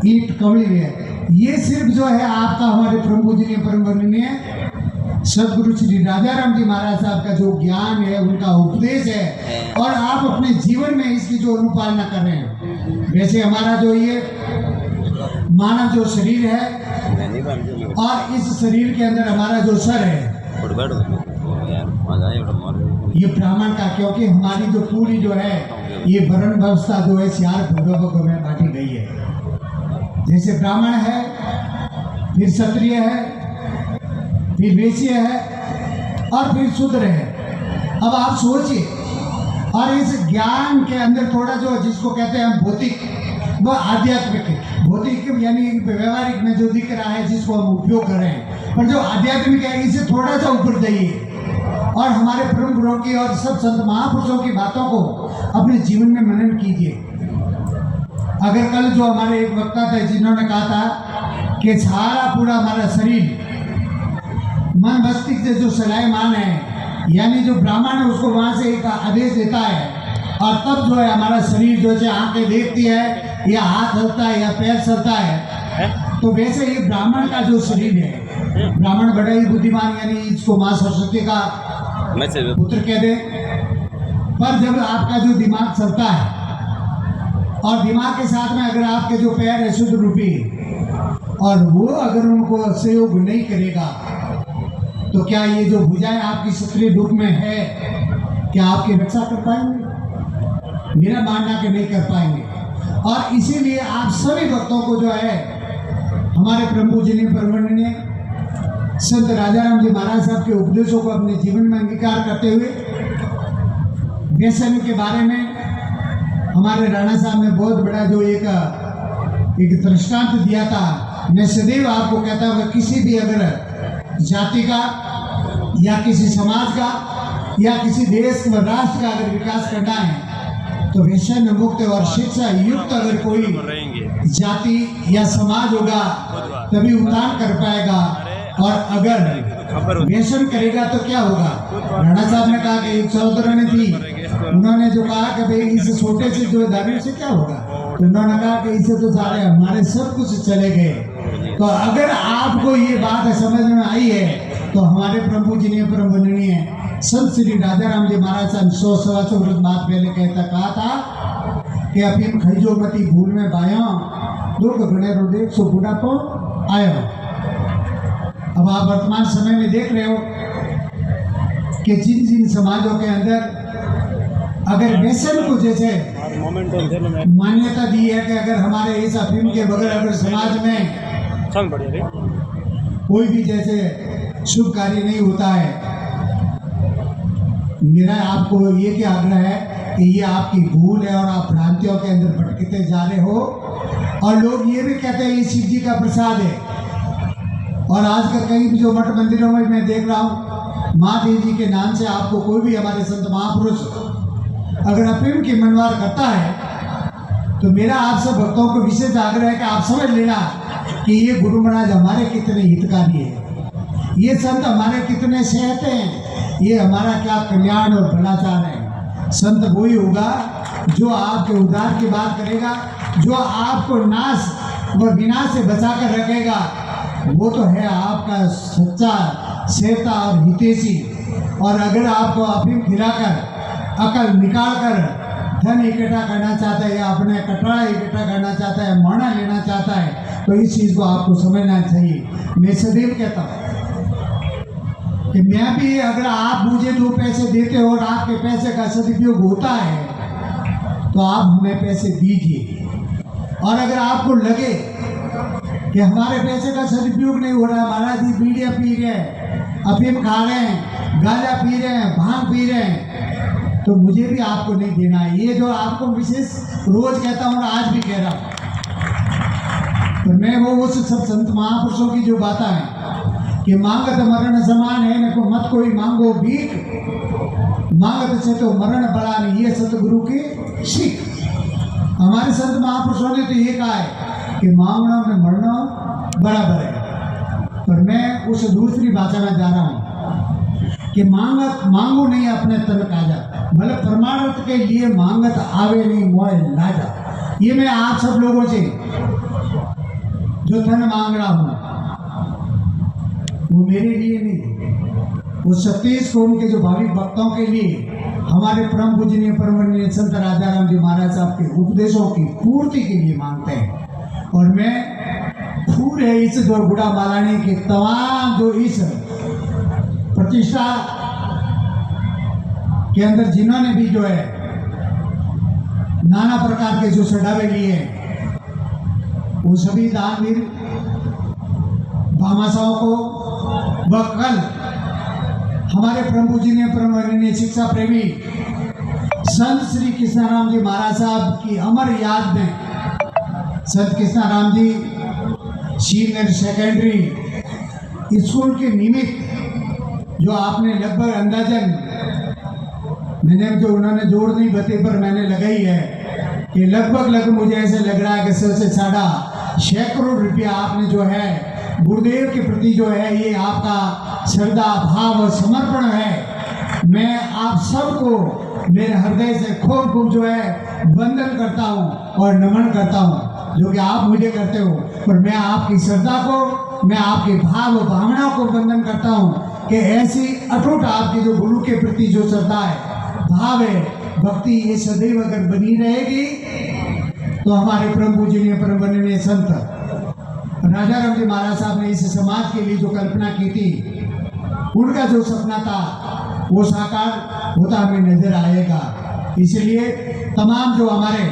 ईट कवड़ी है। ये सिर्फ जो है आपका हमारे परम पूजनीय परम वंदनीय सदगुरु श्री राजाराम जी महाराज साहब का जो ज्ञान है, उनका उपदेश है, और आप अपने जीवन में इसकी जो अनुपालना कर रहे हैं। वैसे हमारा जो ये मानव जो शरीर है और इस शरीर के अंदर हमारा जो सर है ये ब्राह्मण का, क्योंकि हमारी जो पूरी जो है ये वर्ण व्यवस्था जो है 4 भूगों में बांटी गई है। जैसे ब्राह्मण है, फिर क्षत्रिय है, फिर वैश्य है और फिर शूद्र है। अब आप सोचिए, और इस ज्ञान के अंदर थोड़ा जो जिसको कहते हैं हम भौतिक व आध्यात्मिक, भौतिक यानी व्यवहारिक में जो दिख रहा है जिसको हम उपयोग कर रहे हैं, पर जो आध्यात्मिक है इसे थोड़ा सा ऊपर जाइए और हमारे परम गुरुओं की और सब संत महापुरुषों की बातों को अपने जीवन में मनन कीजिए। अगर कल जो हमारे एक वक्ता थे जिन्होंने कहा था कि सारा पूरा हमारा शरीर मन मस्तिष्क से जो सलायमान है, यानी जो ब्राह्मण है उसको वहां से एक आदेश देता है और तब जो है हमारा शरीर जो है आंखें देखती है या हाथ चलता है या पैर चलता है। तो वैसे ये ब्राह्मण का जो शरीर है, ब्राह्मण बड़ा ही बुद्धिमान, यानी इसको माँ सरस्वती का पुत्र कह दे। पर जब आपका जो दिमाग चलता है और दिमाग के साथ में अगर आपके जो पैर है शुद्ध रूपी, और वो अगर उनको सहयोग नहीं करेगा तो क्या ये जो भुजाएं आपकी क्षत्रिय रूप में है, क्या आपकी रक्षा कर पाएंगे? मेरा मानना कि नहीं कर पाएंगे। और इसीलिए आप सभी भक्तों को जो है हमारे परम पूजनीय परम वंदनीय संत राजाराम जी महाराज साहब के उपदेशों को अपने जीवन में अंगीकार करते हुए व्यसन के बारे में हमारे राणा साहब ने बहुत बड़ा जो एक दृष्टांत दिया था। मैं सदैव आपको कहता हूँ किसी भी अगर जाति का या किसी समाज का या किसी देश व राष्ट्र का अगर विकास करना है तो व्यसन मुक्त और शिक्षा युक्त अगर कोई जाति या समाज होगा तभी उत्थान कर पाएगा। और अगर व्यसन करेगा तो क्या होगा? राणा साहब ने कहा कि एक सहोदर थी, उन्होंने जो कहा कि भाई इस छोटे से जो दारू से क्या होगा, तो उन्होंने कहा कि इससे तो सारे हमारे सब कुछ चले गए। तो अगर आपको ये बात समझ में आई है तो हमारे परम पूजनीय परम वंदनीय संत श्री राजाराम जी महाराज साहब 100-125 वर्ष बाद पहले कहा था कि अफीम खईजो मती भूल में बाया दुर्ग गणे रोदेव सो बुढ़ापो आया। अब आप वर्तमान समय में देख रहे हो कि जिन जिन समाजों के अंदर अगर व्यसन को जैसे मान्यता दी है कि अगर हमारे इस अफीम के बगैर अगर समाज में कोई भी जैसे शुभ कार्य नहीं होता है, मेरा आपको ये क्या आग्रह है कि ये आपकी भूल है और आप भ्रांतियों के अंदर भटकते जा रहे हो। और लोग ये भी कहते हैं ये शिव जी का प्रसाद है। और आजकल कई जो मठ मंदिरों में मैं देख रहा हूँ महादेव जी के नाम से आपको कोई भी हमारे संत महापुरुष अगर अफीम की मनवार करता है तो मेरा आप सब भक्तों को विशेष आग्रह है कि आप समझ लेना कि ये गुरु महाराज हमारे कितने हितकारी है, ये संत हमारे कितने सहते हैं, ये हमारा क्या कल्याण और भला चाह रहे हैं। संत वही होगा जो आपके उद्धार की बात करेगा, जो आपको नाश व विनाश से बचा कर रखेगा, वो तो है आपका सच्चा सेवता और हितैषी। और अगर आपको अफीम खिलाकर अकल निकाल कर धन इकट्ठा करना चाहता है या अपने कटड़ा इकट्ठा करना चाहता है, मरना लेना चाहता है, तो इस चीज़ को आपको समझना चाहिए। मैं सदैव कहता हूँ कि मैं भी अगर आप मुझे 2 पैसे देते हो और आपके पैसे का सदुपयोग होता है तो आप हमें पैसे दीजिए। और अगर आपको लगे कि हमारे पैसे का सदुपयोग नहीं हो रहा, महाराज जी बीड़ियाँ पी रहे हैं, अफीम खा रहे हैं, गांजा पी रहे हैं, भांग पी रहे हैं, तो मुझे भी आपको नहीं देना है। ये जो आपको विशेष रोज कहता हूँ और आज भी कह रहा हूँ, तो मैं वो उस सब संत महापुरुषों की जो बातें हैं कि मांगत मरण समान है, न को मत कोई मांगो भीख, मांगत से तो मरण बड़ा नहीं, ये सतगुरु की सीख। हमारे संत महापुरुषों ने तो ये कहा है कि मांगना में मरना बराबर है। पर मैं उस दूसरी भाषा में जा रहा हूँ कि मांगो नहीं अपने तन काजा, मतलब परमार्थ के लिए मांगत आवे नहीं मोह लाजा। ये मैं आप सब लोगों से जो धन मांग रहा हूं वो मेरे लिए नहीं, वो 36 करोड़ के जो भाविक भक्तों के लिए हमारे परम पूजनीय परमवंदनीय संत राजाराम जी महाराज साहब के उपदेशों की पूर्ति के लिए मांगते हैं। और मैं पूरे इस जो गुड़ा मालानी के तमाम जो इस प्रतिष्ठा के अंदर जिन्होंने भी जो है नाना प्रकार के जो चढ़ावे लिए वो सभी दानवीर भामाशाहों को व कल हमारे परम पूजनीय परमवंदनीय शिक्षा प्रेमी संत श्री कृष्णाराम जी महाराज साहब की अमर याद में संत कृष्णाराम जी सीनियर सेकेंडरी स्कूल के निमित्त जो आपने लगभग अंदाजन मैंने जो उन्होंने जोड़ नहीं बते पर मैंने लगाई है कि लगभग मुझे ऐसे लग रहा है कि 100 से 6.5 करोड़ रुपया आपने जो है गुरुदेव के प्रति जो है ये आपका श्रद्धा भाव और समर्पण है। मैं आप सबको मेरे हृदय से खूब जो है वंदन करता हूँ और नमन करता हूँ जो कि आप मुझे करते हो। पर मैं आपकी श्रद्धा को, मैं आपके भाव भावना को वंदन करता हूँ कि ऐसी अटूट आपकी जो गुरु के प्रति जो श्रद्धा है, भाव है, भक्ति ये सदैव अगर बनी रहेगी तो हमारे परम पूजनीय परमवंदनीय संत राजाराम जी महाराज साहब ने इस समाज के लिए जो कल्पना की थी, उनका जो सपना था वो साकार होता हमें नजर आएगा। इसलिए तमाम जो हमारे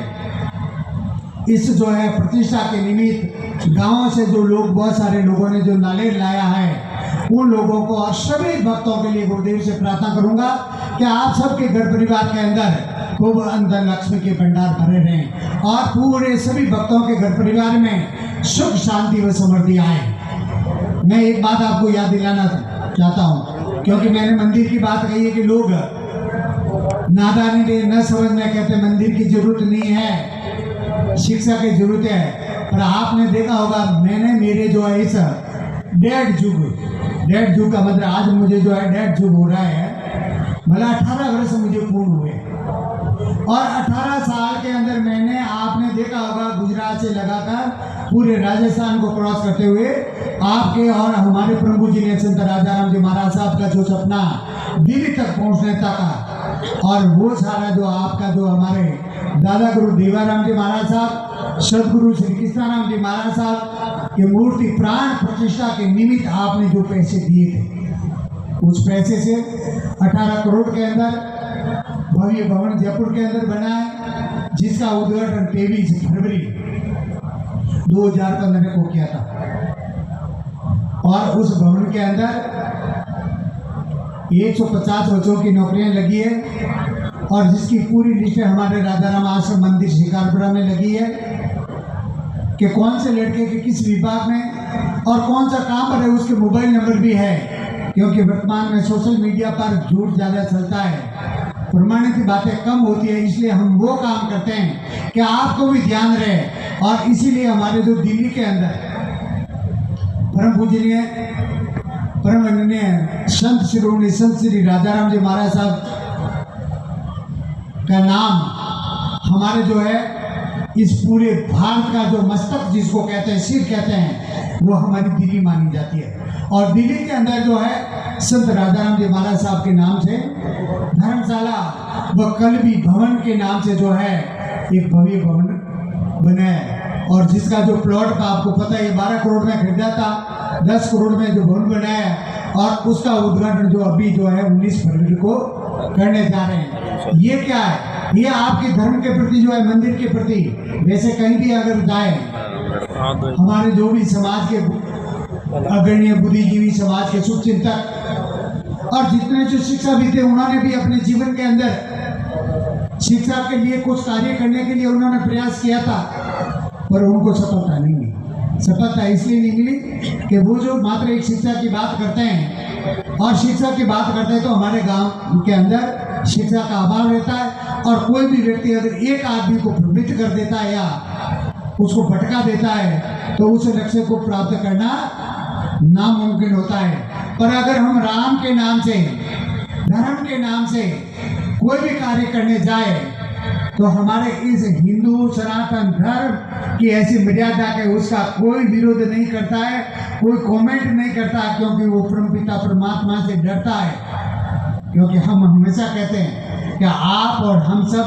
इस जो है प्रतिष्ठा के निमित्त गांवों से जो लोग, बहुत सारे लोगों ने जो नालेर लाया है, उन लोगों को और सभी भक्तों के लिए गुरुदेव से प्रार्थना करूंगा कि आप सबके घर परिवार के अंदर खूब अंदर लक्ष्मी के भंडार भरे रहें और पूरे सभी भक्तों के घर परिवार में सुख शांति व समृद्धि आए। मैं एक बात आपको याद दिलाना चाहता हूँ, क्योंकि मैंने मंदिर की बात कही है कि लोग नादानी ने न समझने कहते मंदिर की जरूरत नहीं है, शिक्षा की जरूरत है। पर आपने देखा होगा, मैंने मेरे जो है इस डेढ़ जुग का मतलब आज मुझे जो है 1.5 जुग हो रहा है, भला 18 वर्ष मुझे पूर्ण हुए और 18 साल के अंदर मैंने, आपने देखा होगा, गुजरात से लगाकर पूरे राजस्थान को क्रॉस करते हुए आपके और हमारे परम पूजनीय संत राजाराम जी महाराज साहब का जो सपना दिल्ली तक पहुंचने तक, और वो सारा जो आपका जो हमारे दादा गुरु देवाराम जी महाराज साहब, सदगुरु श्री कृष्णाराम जी महाराज साहब की मूर्ति प्राण प्रतिष्ठा के निमित्त आपने जो पैसे दिए थे, उस पैसे से 18 करोड़ के अंदर भव्य भवन जयपुर के अंदर बना है, जिसका उद्घाटन 23 फरवरी 2015 को किया था। और उस भवन के अंदर 150 बच्चों की नौकरियां लगी है और जिसकी पूरी लिस्ट हमारे राजाराम आश्रम मंदिर शिकारपुरा में लगी है कि कौन से लड़के के किस विभाग में और कौन सा काम पर है, उसके मोबाइल नंबर भी है। क्योंकि वर्तमान में सोशल मीडिया पर झूठ ज़्यादा चलता है, प्रमाणित बातें कम होती है, इसलिए हम वो काम करते हैं कि आपको भी ध्यान रहे। और इसीलिए हमारे जो दिल्ली के अंदर परम पूजनीय परमवंदनीय संत शिरोमणि संत श्री राजाराम जी महाराज साहब का नाम हमारे जो है इस पूरे भारत का जो मस्तक जिसको कहते हैं, सिर कहते हैं, वो हमारी दिल्ली मानी जाती है। और दिल्ली के अंदर जो है संत राजाराम जी महाराज साहब के नाम से धर्मशाला व कलबी भवन के नाम से जो है एक भव्य भवन बना है, और जिसका जो प्लॉट का आपको पता है 12 करोड़ में खरीदा था, 10 करोड़ में जो भवन बना है, और उसका उद्घाटन जो अभी जो है 19 फरवरी को करने जा रहे हैं। ये क्या है? ये आपके धर्म के प्रति जो है, मंदिर के प्रति, वैसे कहीं भी अगर जाए, हमारे जो भी समाज के अग्रणीय बुद्धिजीवी, समाज के शुभ चिंतक और जितने जो शिक्षा भी थे, उन्होंने भी अपने जीवन के अंदर शिक्षा के लिए कुछ कार्य करने के लिए उन्होंने प्रयास किया था, पर उनको सफलता नहीं मिली। सफलता इसलिए नहीं मिली कि वो जो मात्र एक शिक्षा की बात करते हैं, और शिक्षा की बात करते हैं तो हमारे गांव के अंदर शिक्षा का अभाव रहता है, और कोई भी व्यक्ति अगर एक आदमी को भ्रमित कर देता है या उसको भटका देता है तो उस लक्ष्य को प्राप्त करना नामुमकिन होता है। पर अगर हम राम के नाम से, धर्म के नाम से कोई भी कार्य करने जाए तो हमारे इस हिंदू सनातन धर्म की ऐसी मर्यादा के उसका कोई विरोध नहीं करता है, कोई कमेंट नहीं करता, क्योंकि वो परमपिता परमात्मा से डरता है। क्योंकि हम हमेशा कहते हैं कि आप और हम सब